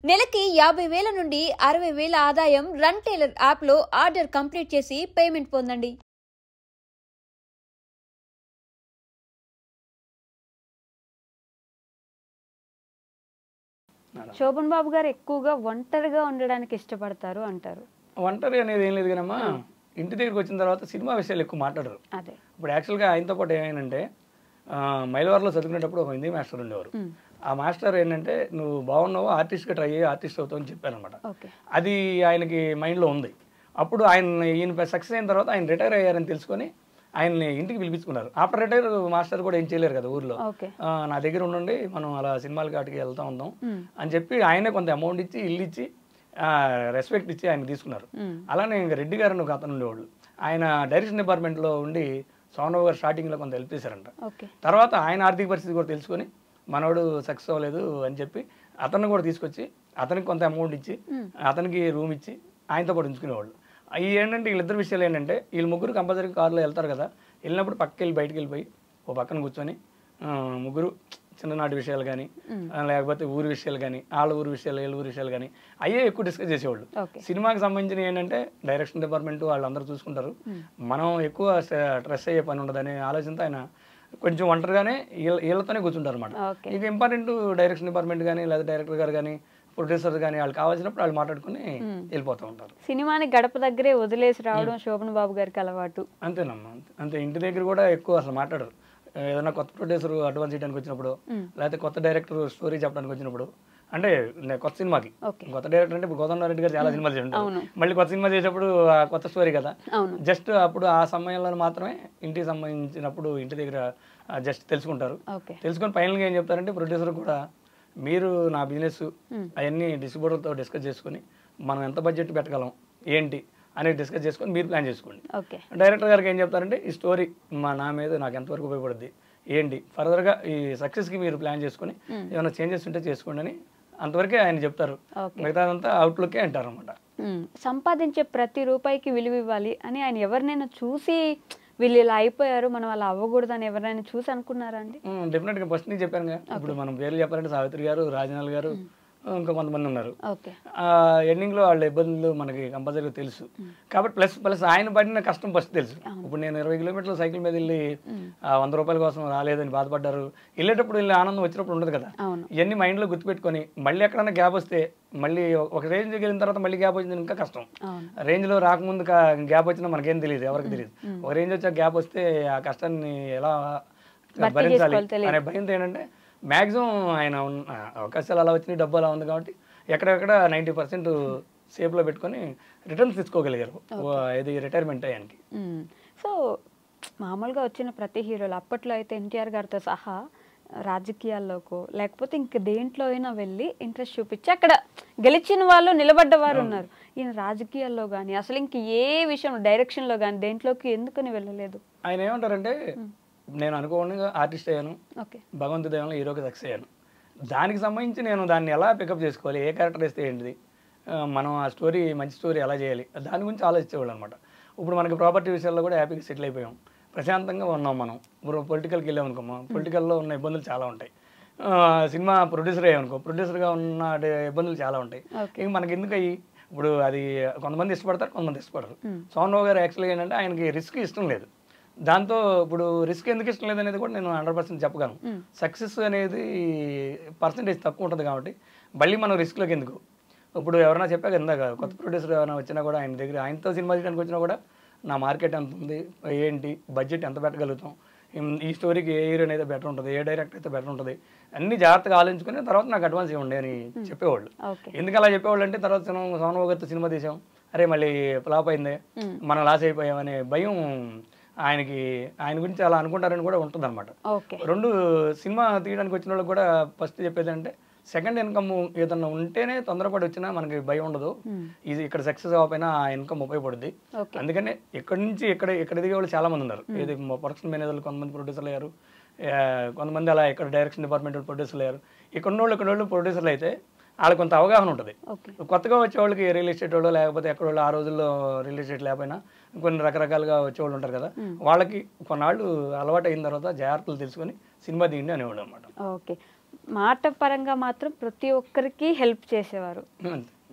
నెలకి 50,000 నుండి 60,000 ఆదాయం రన్ టైలర్ యాప్లో ఆర్డర్ కంప్లీట్ చేసి పేమెంట్ పొందండి. శోభన్ బాబు గారు ఎక్కువగా ఒంటరిగా ఉండడానికి ఇష్టపడతారు అంటారు. ఒంటరి అనేది ఏం లేదు కానమ్మా, ఇంటి దగ్గరికి వచ్చిన తర్వాత సినిమా విషయాలు ఎక్కువ మాట్లాడరు. ఇప్పుడు యాక్చువల్గా ఆయనతో పాటు ఏమైందంటే మైలవరంలో చదువుకునేటప్పుడు ఒక హిందీ మాస్టర్ ఉండేవారు. ఆ మాస్టర్ ఏంటంటే నువ్వు బాగున్నావు, ఆర్టిస్ట్గా ట్రై అయ్యి ఆర్టిస్ట్ అవుతావు అని చెప్పారనమాట. అది ఆయనకి మైండ్లో ఉంది. అప్పుడు ఈయన సక్సెస్ అయిన తర్వాత ఆయన రిటైర్ అయ్యారని తెలుసుకొని ఆయన్ని ఇంటికి పిలిపించుకున్నారు. ఆఫ్టర్ రిటైర్ మాస్టర్ కూడా ఏం చేయలేరు కదా ఊర్లో, నా దగ్గర ఉండండి మనం అలా సినిమాలకి వాటికి వెళ్తా ఉందాం అని చెప్పి ఆయనే కొంత అమౌంట్ ఇచ్చి ఇల్లు ఇచ్చి రెస్పెక్ట్ ఇచ్చి ఆయన తీసుకున్నారు. అలానే ఇంకా రెడ్డి గారు ఒక అతను ఉండేవాళ్ళు, ఆయన డైరెక్షన్ డిపార్ట్మెంట్లో ఉండి సోనబాబు గారు స్టార్టింగ్లో కొంత హెల్ప్ చేశారంట. తర్వాత ఆయన ఆర్థిక పరిస్థితి కూడా తెలుసుకొని మనోడు సక్సెస్ అవ్వలేదు అని చెప్పి అతన్ని కూడా తీసుకొచ్చి అతనికి కొంత అమౌంట్ ఇచ్చి అతనికి రూమ్ ఇచ్చి ఆయనతో పాటు ఉంచుకునేవాళ్ళు. ఇవి ఏంటంటే వీళ్ళిద్దరు విషయాలు ఏంటంటే వీళ్ళు ముగ్గురు కంపల్సరీ కార్లో వెళ్తారు కదా, వెళ్ళినప్పుడు పక్కకి వెళ్ళి బయటకు వెళ్ళిపోయి ఓ పక్కన కూర్చొని ముగ్గురు చిన్ననాటి విషయాలు కానీ లేకపోతే ఊరి విషయాలు కానీ వాళ్ళ ఊరి విషయాలు వీళ్ళ ఊరి విషయాలు కానీ అయ్యే ఎక్కువ డిస్కస్ చేసేవాళ్ళు. సినిమాకి సంబంధించిన ఏంటంటే డైరెక్షన్ డిపార్ట్మెంట్ వాళ్ళందరూ చూసుకుంటారు, మనం ఎక్కువ స్ట్రెస్ అయ్యే పని ఉండదని ఆలోచనతో ఆయన కొంచెం ఒంటరిగానే వీళ్ళతోనే కూర్చుంటారు అనమాట. ఇక ఇంపార్టెంట్ డైరెక్షన్ డిపార్ట్మెంట్ కానీ లేదా డైరెక్టర్ గారు కానీ ప్రొడ్యూసర్ కానీ వాళ్ళు కావాల్సినప్పుడు వాళ్ళు మాట్లాడుకుని వెళ్ళిపోతూ ఉంటారు. సినిమాని గడప దగ్గరే వదిలేసి రావడం శోభన్ బాబు గారికి అలవాటు. అంతేనమ్మా, అంతే. ఇంటి దగ్గర కూడా ఎక్కువ అసలు మాట్లాడరు. ఏదైనా కొత్త ప్రొడ్యూసర్ అడ్వాన్స్ చేయడానికి వచ్చినప్పుడు లేకపోతే కొత్త డైరెక్టర్ స్టోరీ చెప్పడానికి వచ్చినప్పుడు, అంటే కొత్త సినిమాకి కొత్త డైరెక్టర్ అంటే ఇప్పుడు గోదావరి గారు చాలా సినిమాలు చేస్తుంటారు, మళ్ళీ కొత్త సినిమా చేసేటప్పుడు కొత్త స్టోరీ కదా, జస్ట్ అప్పుడు ఆ సమయంలో మాత్రమే ఇంటికి సంబంధించినప్పుడు ఇంటి దగ్గర జస్ట్ తెలుసుకుంటారు. తెలుసుకొని ఫైనల్గా ఏం చెప్తారంటే ప్రొడ్యూసర్ కూడా మీరు నా బిజినెస్ అవన్నీ డిస్ట్రిబ్యూటర్తో డిస్కస్ చేసుకుని మనం ఎంత బడ్జెట్ పెట్టగలం ఏంటి అనేది డిస్కస్ చేసుకొని మీరు ప్లాన్ చేసుకోండి. డైరెక్టర్ గారికి ఏం చెప్తారంటే ఈ స్టోరీ నా మీద నాకు ఎంతవరకు ఉపయోగపడుద్ది ఏంటి, ఫర్దర్గా ఈ సక్సెస్కి మీరు ప్లాన్ చేసుకుని ఏమైనా చేంజెస్ ఉంటే చేసుకోండి అని అంతవరకే ఆయన చెప్తారు. మిగతాదంతా అవుట్లుక్కే అంటారు అనమాట. సంపాదించే ప్రతి రూపాయికి విలువ ఇవ్వాలి అని ఆయన ఎవరినైనా చూసి వీళ్ళు ఇలా అయిపోయారు మనం అలా అవ్వకూడదని ఎవరైనా చూసి అనుకున్నారా అండి? డెఫినెట్గా ఫస్ట్ నేను చెప్పాను కదా, ఇప్పుడు మనం పేర్లు చెప్పాలంటే సావిత్రి గారు, రాజనాల్ గారు, ఇంకా కొంతమంది ఉన్నారు. ఎండింగ్లో వాళ్ళ ఇబ్బందులు మనకి కంపల్సరీగా తెలుసు కాబట్టి ప్లస్ ఆయన పడిన కష్టం ఫస్ట్ తెలుసు. ఇప్పుడు నేను 20 కిలోమీటర్లు సైకిల్ మీద వెళ్ళి 100 రూపాయల కోసం రాలేదని బాధపడ్డారు, వెళ్ళేటప్పుడు వెళ్ళి ఆనందం వచ్చినప్పుడు ఉండదు కదా. ఇవన్నీ మైండ్లో గుర్తుపెట్టుకొని మళ్ళీ ఎక్కడైనా గ్యాప్ వస్తే మళ్ళీ ఒక రేంజ్కి వెళ్ళిన తర్వాత మళ్ళీ గ్యాప్ వచ్చింది ఇంకా కష్టం. రేంజ్లో రాకముందు గ్యాప్ వచ్చినా మనకేం తెలియదు, ఎవరికి తెలియదు. ఒక రేంజ్ వచ్చాక గ్యాప్ వస్తే ఆ కష్టాన్ని ఎలా భరించాలి అనే భయంతో ఏంటంటే మ్యాక్సిమం ఆయన అవకాశాలు అలా వచ్చినాయి, డబ్బు అలా ఉంది కాబట్టి ఎక్కడెక్కడ 90% సేఫ్లో పెట్టుకొని రిటర్న్స్ తీసుకోగలిగారు ఇది రిటైర్మెంట్ అయ్యానికి. సో మామూలుగా వచ్చిన ప్రతి హీరోలు అప్పట్లో అయితే ఎన్టీఆర్ గారితో సహా రాజకీయాల్లోకో లేకపోతే ఇంక దేంట్లో అయినా వెళ్ళి ఇంట్రెస్ట్ చూపించి అక్కడ గెలిచిన వాళ్ళు నిలబడ్డవారు ఉన్నారు. ఈయన రాజకీయాల్లో కానీ అసలు ఇంక ఏ విషయం డైరెక్షన్లో కానీ దేంట్లోకి ఎందుకని వెళ్ళలేదు? ఆయన ఏమంటారంటే నేను అనుకోకుండా ఆర్టిస్ట్ అయ్యాను, భగవంతుడి దైవంలో హీరోకి సక్సెస్ అయ్యాను, దానికి సంబంధించి నేను దాన్ని ఎలా పికప్ చేసుకోవాలి, ఏ క్యారెక్టర్ వేస్తే ఏంటిది, మనం ఆ స్టోరీ మంచి స్టోరీ ఎలా చేయాలి దాని గురించి ఆలోచించేవాళ్ళు అనమాట. ఇప్పుడు మనకి ప్రాపర్టీ విషయాల్లో కూడా హ్యాపీగా సెటిల్ అయిపోయాం, ప్రశాంతంగా ఉన్నాం. మనం ఇప్పుడు పొలిటికల్కి వెళ్ళామనుకోమా, పొలిటికల్లో ఉన్న ఇబ్బందులు చాలా ఉంటాయి. సినిమా ప్రొడ్యూసర్ అయ్యామనుకో, ప్రొడ్యూసర్గా ఉన్న ఇబ్బందులు చాలా ఉంటాయి. ఇంక మనకి ఎందుకు అయ్యి ఇప్పుడు అది కొంతమంది ఇష్టపడతారు, కొంతమంది ఇష్టపడరు. సోనబాబు గారు యాక్చువల్గా ఏంటంటే ఆయనకి రిస్క్ ఇష్టం లేదు. దాంతో ఇప్పుడు రిస్క్ ఎందుకు ఇష్టం లేదనేది కూడా నేను 100% చెప్పగలను. సక్సెస్ అనేది పర్సంటేజ్ తక్కువ ఉంటుంది కాబట్టి మళ్ళీ మనం రిస్క్లోకి ఎందుకు. ఇప్పుడు ఎవరైనా చెప్పాక ఇందాక కొత్త ప్రొడ్యూసర్ ఎవరైనా వచ్చినా కూడా ఆయన దగ్గర ఆయనతో సినిమా చేయడానికి వచ్చినా కూడా నా మార్కెట్ ఎంత ఉంది ఏంటి, బడ్జెట్ ఎంత పెట్టగలుగుతాం, ఈ స్టోరీకి ఏ హీరోయిన్ అయితే బెటర్ ఉంటుంది, ఏ డైరెక్టర్ అయితే బెటర్ ఉంటుంది అన్ని జాగ్రత్తగా ఆలోచించుకుని తర్వాత నాకు అడ్వాన్స్ ఇవ్వండి అని చెప్పేవాళ్ళు. ఎందుకు అలా చెప్పేవాళ్ళు అంటే తర్వాత సోనబాబు గారితో సినిమా తీసాం, అరే మళ్ళీ ఫ్లాప్ అయిందే మనం లాస్ అయిపోయామనే భయం ఆయన గురించి అలా అనుకుంటారని కూడా ఉంటుంది అనమాట. రెండు సినిమా తీయడానికి వచ్చిన వాళ్ళకి కూడా ఫస్ట్ చెప్పేది అంటే సెకండ్ ఇన్కమ్ ఏదన్నా ఉంటేనే తొందరపడి వచ్చినా మనకి భయం ఉండదు, ఇది ఇక్కడ సక్సెస్ అవ్వకపోయినా ఆ ఇన్కమ్ ఉపయోగపడుద్ది. అందుకనే ఇక్కడ నుంచి ఇక్కడ దిగే వాళ్ళు చాలా మంది ఉన్నారు. ఇది ప్రొడక్షన్ మేనేజర్లు కొంతమంది ప్రొడ్యూసర్లు అయ్యారు, కొంతమంది అలా ఇక్కడ డైరెక్షన్ డిపార్ట్మెంట్ ప్రొడ్యూసర్లు అయ్యారు. ఇక్కడ వాళ్ళు ప్రొడ్యూసర్లు అయితే వాళ్ళకి కొంత అవగాహన ఉంటుంది. కొత్తగా వచ్చే వాళ్ళకి రియల్ ఎస్టేట్ వాళ్ళు లేకపోతే ఎక్కడ వాళ్ళు ఆ రోజుల్లో రియల్ ఎస్టేట్ లేకపోయినా కొన్ని రకరకాలుగా వచ్చేవాళ్ళు ఉంటారు కదా, వాళ్ళకి కొన్నాళ్ళు అలవాటు అయిన తర్వాత జాగ్రత్తలు తెలుసుకొని సినిమా తీయండి అనేవాళ్ళు అనమాట. మాట పరంగా మాత్రం ప్రతి ఒక్కరికి హెల్ప్ చేసేవారు.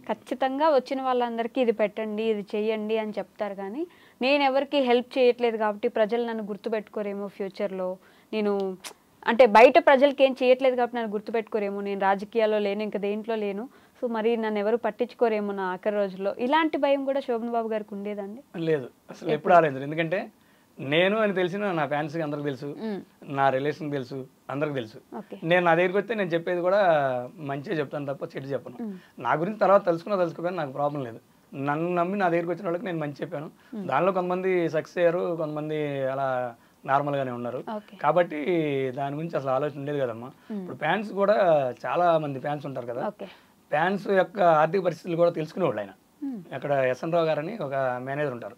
ఖచ్చితంగా వచ్చిన వాళ్ళందరికీ ఇది పెట్టండి, ఇది చెయ్యండి అని చెప్తారు. కానీ నేను ఎవరికి హెల్ప్ చేయట్లేదు కాబట్టి ప్రజలు నన్ను గుర్తుపెట్టుకోరేమో ఫ్యూచర్లో, నేను అంటే బయట ప్రజలకి ఏం చేయట్లేదు కాబట్టి నన్ను గుర్తుపెట్టుకోరేమో, నేను రాజకీయాల్లో లేను, ఇంకా దేంట్లో లేను, సో మరి నన్ను ఎవరు పట్టించుకోరేమో నా ఆఖరి రోజుల్లో, ఇలాంటి భయం కూడా శోభన్ బాబు గారికి ఉండేదండి? లేదు, అసలు ఎప్పుడు రాలేదు. ఎందుకంటే నేను అని తెలిసిన నా ఫ్యాన్స్కి అందరికి తెలుసు, నా రిలేషన్ తెలుసు, అందరికి తెలుసు. నేను నా దగ్గరికి వస్తే నేను చెప్పేది కూడా మంచిగా చెప్తాను తప్ప చెడు చెప్పను. నా గురించి తర్వాత తెలుసుకోగానే నాకు ప్రాబ్లం లేదు. నన్ను నమ్మి నా దగ్గరికి వచ్చిన వాళ్ళకి నేను మంచి చెప్పాను. దానిలో కొంతమంది సక్సెస్ అయ్యారు, కొంతమంది అలా నార్మల్గానే ఉన్నారు. కాబట్టి దాని గురించి అసలు ఆలోచన ఉండేది కదమ్మా. ఇప్పుడు ఫ్యాన్స్ కూడా చాలా మంది ఫ్యాన్స్ ఉంటారు కదా, ఫ్యాన్స్ యొక్క ఆర్థిక పరిస్థితులు కూడా తెలుసుకునేవాళ్ళు ఆయన. అక్కడ ఎస్ఎన్ రావు గారని ఒక మేనేజర్ ఉంటారు,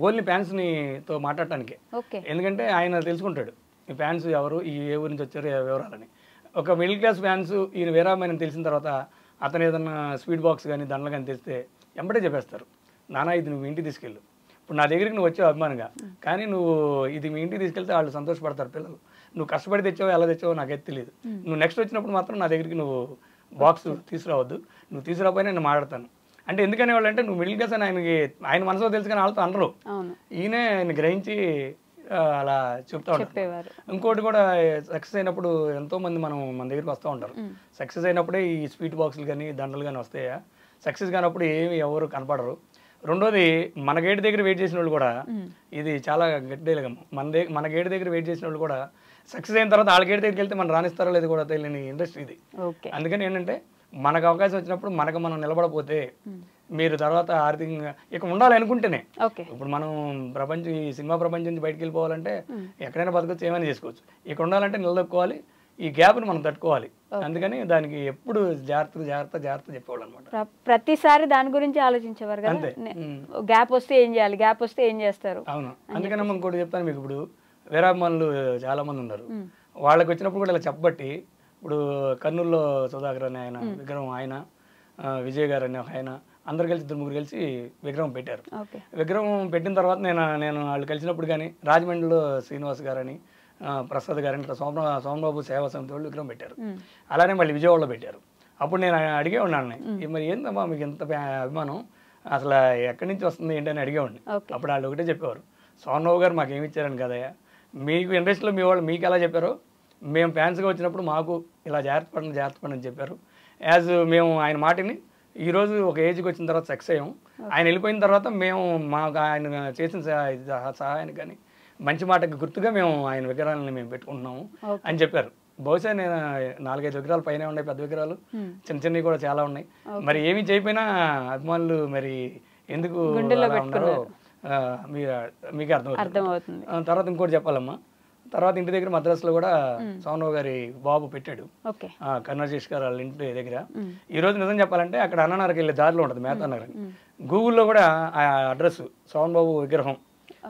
ఓన్లీ ఫ్యాన్స్ని తో మాట్లాడటానికి. ఎందుకంటే ఆయన తెలుసుకుంటాడు ఈ ఫ్యాన్స్ ఎవరు, ఈ ఏ ఊరి నుంచి వచ్చారు, వివరాలని. ఒక మిడిల్ క్లాస్ ఫ్యాన్స్ ఈయన వీరామని తెలిసిన తర్వాత అతను ఏదన్నా స్వీట్ బాక్స్ కానీ దండలు కానీ తెస్తే వెంబడే చెప్పేస్తారు, నానా ఇది నువ్వు ఇంటికి తీసుకెళ్ళు. ఇప్పుడు నా దగ్గరికి నువ్వు వచ్చావు అభిమానంగా, కానీ నువ్వు ఇది మీ ఇంటికి తీసుకెళ్తే వాళ్ళు సంతోషపడతారు పిల్లలు. నువ్వు కష్టపడి తెచ్చావో ఎలా తెచ్చావో నాకైతే తెలియదు. నువ్వు నెక్స్ట్ వచ్చినప్పుడు మాత్రం నా దగ్గరికి నువ్వు బాక్స్ తీసుకురావద్దు, నువ్వు తీసుకురాపోయినా నేను మాట్లాడతాను అంటే. ఎందుకనే వాళ్ళు అంటే నువ్వు మిడిల్ క్లాస్ అని ఆయన మనసులో తెలుసు కానీ వాళ్ళతో అనరు. ఈయనే ఆయన గ్రహించి అలా చెప్తా ఉంటారు. ఇంకోటి కూడా సక్సెస్ అయినప్పుడు ఎంతో మంది మన దగ్గరికి వస్తూ ఉంటారు. సక్సెస్ అయినప్పుడే ఈ స్వీట్ బాక్సులు కానీ దండలు కానీ వస్తాయా, సక్సెస్ కానప్పుడు ఏమి ఎవరు కనపడరు. రెండోది మన గేట్ దగ్గర వెయిట్ చేసిన వాళ్ళు కూడా, ఇది చాలా గట్టిగా మన గేట్ దగ్గర వెయిట్ చేసిన వాళ్ళు కూడా సక్సెస్ అయిన తర్వాత వాళ్ళ గేట్ దగ్గరికి వెళ్తే మనం రాణిస్తారో లేదు కూడా తెలియని ఇండస్ట్రీ ఇది. అందుకని ఏంటంటే మనకు అవకాశం వచ్చినప్పుడు మనకు మనం నిలబడపోతే మీరు తర్వాత ఆర్థికంగా ఇక ఉండాలి అనుకుంటేనే. ఇప్పుడు మనం ఈ సినిమా ప్రపంచం నుంచి బయటకు వెళ్ళిపోవాలంటే ఎక్కడైనా బతకొచ్చు, ఏమైనా చేసుకోవచ్చు. ఇక ఉండాలంటే నిలదొక్కుకోవాలి, ఈ గ్యాప్ని మనం తట్టుకోవాలి. అందుకని దానికి ఎప్పుడు జాగ్రత్త చెప్పేవాళ్ళు అనమాట. ప్రతిసారి దాని గురించి ఆలోచించేవారు కదా, గ్యాప్ వస్తే ఏం చేయాలి, గ్యాప్ వస్తే ఏం చేస్తారు. అవును, అందుకని ఇంకోటి చెప్తాను మీకు. ఇప్పుడు వీరాభిమానులు చాలా మంది ఉన్నారు, వాళ్ళకి వచ్చినప్పుడు కూడా ఇలా చెప్పబట్టి, ఇప్పుడు కర్నూలులో సుధాకర్ అని ఆయన విగ్రహం, ఆయన విజయ్ గారు అని ఆయన, అందరు కలిసి 2-3 కలిసి విగ్రహం పెట్టారు. విగ్రహం పెట్టిన తర్వాత నేను వాళ్ళు కలిసినప్పుడు కానీ రాజమండ్రిలో శ్రీనివాస్ గారని, ప్రసాద్ గారని, ఇట్లా సోమబాబు సేవా సమితి వాళ్ళు విగ్రహం పెట్టారు. అలానే మళ్ళీ విజయవాడలో పెట్టారు. అప్పుడు నేను అడిగే ఉన్నాను, మరి ఏందమ్మా మీకు ఎంత అభిమానం, అసలు ఎక్కడి నుంచి వస్తుంది ఏంటని అడిగేవాడిని. అప్పుడు వాళ్ళు ఒకటే చెప్పేవారు, సోమబాబు గారు మాకు ఏమి ఇచ్చారని కదయ్యా, మీకు ఇండస్ట్రీలో మీ వాళ్ళు మీకు ఎలా చెప్పారో మేము ఫ్యాన్స్గా వచ్చినప్పుడు మాకు ఇలా జాగ్రత్త పడని అని చెప్పారు. యాజ్ మేము ఆయన మాటని ఈరోజు ఒక ఏజ్కి వచ్చిన తర్వాత సక్సెస్ అయ్యాం. ఆయన వెళ్ళిపోయిన తర్వాత మేము మాకు ఆయన చేసిన సహాయానికి కానీ మంచి మాటకి గుర్తుగా మేము ఆయన విగ్రహాలను మేము పెట్టుకుంటున్నాము అని చెప్పారు. బహుశా నేను 4-5 విగ్రహాలు పైన ఉన్నాయి, పెద్ద విగ్రహాలు, చిన్నవి కూడా చాలా ఉన్నాయి. మరి ఏమి చేయకపోయినా అభిమానులు మరి ఎందుకు ఉన్నారో మీకు అర్థమవుతుంది. తర్వాత ఇంకోటి చెప్పాలమ్మా, తర్వాత ఇంటి దగ్గర మద్రాసులో కూడా సోమరావు గారి బాబు పెట్టాడు, కన్నర్జేష్ గారు వాళ్ళ ఇంటి దగ్గర. ఈ రోజు నిజం చెప్పాలంటే అక్కడ అన్ననగర్కి వెళ్ళే దారిలో ఉంటుంది మేతా నగర్. గూగుల్లో కూడా ఆ అడ్రస్ సోమబాబు విగ్రహం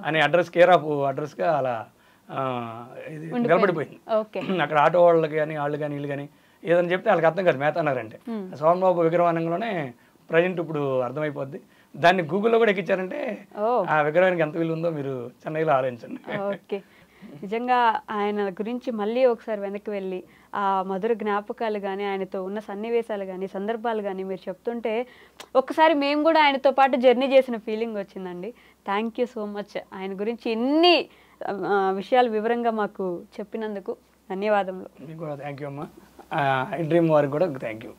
అనే అడ్రస్ కేర్ ఆఫ్ అడ్రస్గా అలా ఇది నిలబడిపోయింది. అక్కడ ఆటో వాళ్ళకి కానీ వాళ్ళు కానీ వీళ్ళు కానీ ఏదని చెప్తే వాళ్ళకి అర్థం కాదు మేతా నగర్ అంటే. సోమబాబు విగ్రహం అనగానే ప్రజెంట్ ఇప్పుడు అర్థమైపోద్ది. దాన్ని గూగుల్లో కూడా ఎక్కించారంటే ఆ విగ్రహానికి ఎంత విలువ ఉందో మీరు చెన్నైలో ఆలోచించండి. ఓకే, నిజంగా ఆయన గురించి మళ్ళీ ఒకసారి వెనక్కి వెళ్ళి ఆ మధుర జ్ఞాపకాలు కానీ, ఆయనతో ఉన్న సన్నివేశాలు కానీ, సందర్భాలు కానీ మీరు చెప్తుంటే ఒక్కసారి మేము కూడా ఆయనతో పాటు జర్నీ చేసిన ఫీలింగ్ వచ్చిందండి. Thank you so much. ఆయన గురించి ఇన్ని విషయాలు వివరంగా మాకు చెప్పినందుకు ధన్యవాదములు. మీకు కూడా థ్యాంక్ యూ అమ్మా. ఐ డ్రీమ్ వారికి కూడా థ్యాంక్ యూ.